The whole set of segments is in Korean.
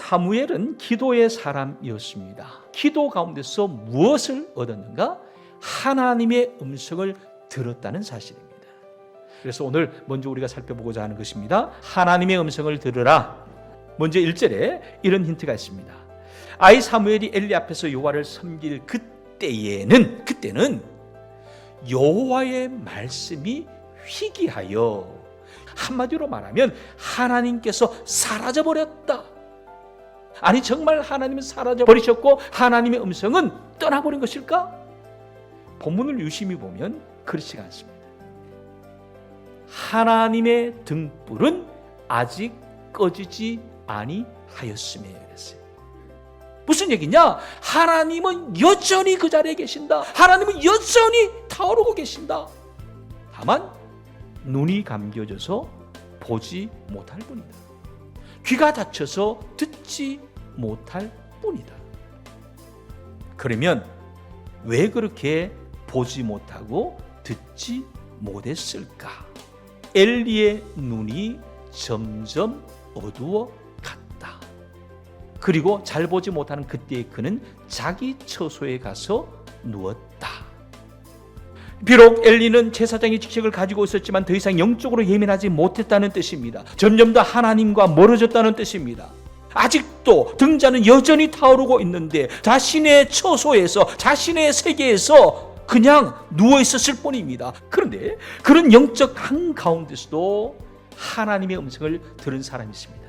사무엘은 기도의 사람이었습니다. 기도 가운데서 무엇을 얻었는가? 하나님의 음성을 들었다는 사실입니다. 그래서 오늘 먼저 우리가 살펴보고자 하는 것입니다. 하나님의 음성을 들으라. 먼저 1절에 이런 힌트가 있습니다. 아이 사무엘이 엘리 앞에서 여호와를 섬길 그때는 여호와의 말씀이 희귀하여, 한마디로 말하면 하나님께서 사라져버렸다. 아니 정말 하나님은 사라져버리셨고 하나님의 음성은 떠나버린 것일까? 본문을 유심히 보면 그렇지가 않습니다. 하나님의 등불은 아직 꺼지지 아니하였음에 그랬어요. 무슨 얘기냐? 하나님은 여전히 그 자리에 계신다. 하나님은 여전히 타오르고 계신다. 다만 눈이 감겨져서 보지 못할 뿐이다. 귀가 닫혀서 듣지 못할 뿐이다. 그러면 왜 그렇게 보지 못하고 듣지 못했을까? 엘리의 눈이 점점 어두워 갔다. 그리고 잘 보지 못하는 그때의 그는 자기 처소에 가서 누웠다. 비록 엘리는 제사장의 직책을 가지고 있었지만 더 이상 영적으로 예민하지 못했다는 뜻입니다. 점점 더 하나님과 멀어졌다는 뜻입니다. 아직도 등잔은 여전히 타오르고 있는데 자신의 처소에서, 자신의 세계에서 그냥 누워 있었을 뿐입니다. 그런데 그런 영적 한가운데서도 하나님의 음성을 들은 사람이 있습니다.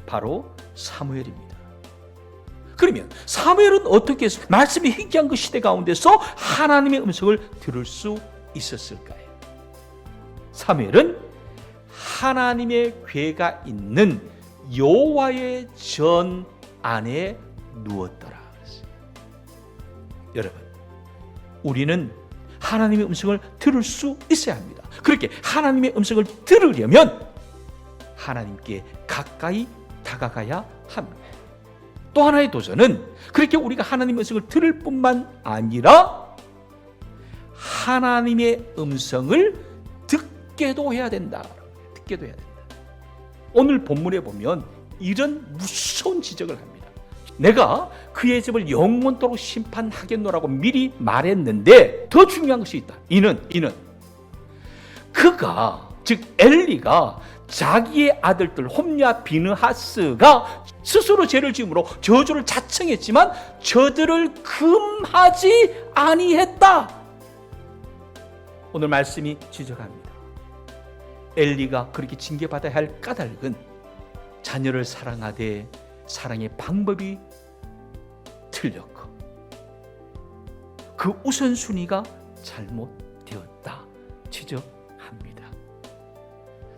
바로 사무엘입니다. 그러면 사무엘은 어떻게 해서 말씀이 희귀한 그 시대 가운데서 하나님의 음성을 들을 수 있었을까요? 사무엘은 하나님의 궤가 있는 여호와의 전 안에 누웠더라. 여러분, 우리는 하나님의 음성을 들을 수 있어야 합니다. 그렇게 하나님의 음성을 들으려면 하나님께 가까이 다가가야 합니다. 또 하나의 도전은 그렇게 우리가 하나님의 음성을 들을 뿐만 아니라 하나님의 음성을 듣게도 해야 된다. 듣게도 해야 된다. 오늘 본문에 보면 이런 무서운 지적을 합니다. 내가 그의 집을 영원토록 심판하겠노라고 미리 말했는데 더 중요한 것이 있다. 이는 그가, 즉 엘리가 자기의 아들들 홈냐 비느하스가 스스로 죄를 지음으로 저주를 자청했지만 저들을 금하지 아니했다. 오늘 말씀이 지적합니다. 엘리가 그렇게 징계받아야 할 까닭은 자녀를 사랑하되 사랑의 방법이 틀렸고 그 우선순위가 잘못되었다 지적합니다.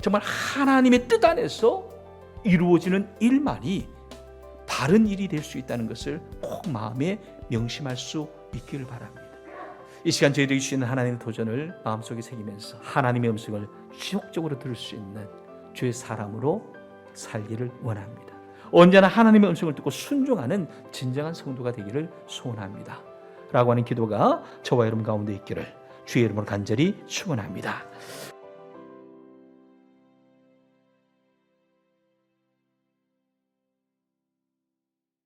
정말 하나님의 뜻 안에서 이루어지는 일만이 바른 일이 될 수 있다는 것을 꼭 마음에 명심할 수 있기를 바랍니다. 이 시간 저희들이 주시는 하나님의 도전을 마음속에 새기면서 하나님의 음성을 지속적으로 들을 수 있는 주의 사람으로 살기를 원합니다. 언제나 하나님의 음성을 듣고 순종하는 진정한 성도가 되기를 소원합니다. 라고 하는 기도가 저와 여러분 가운데 있기를 주의 이름으로 간절히 축원합니다.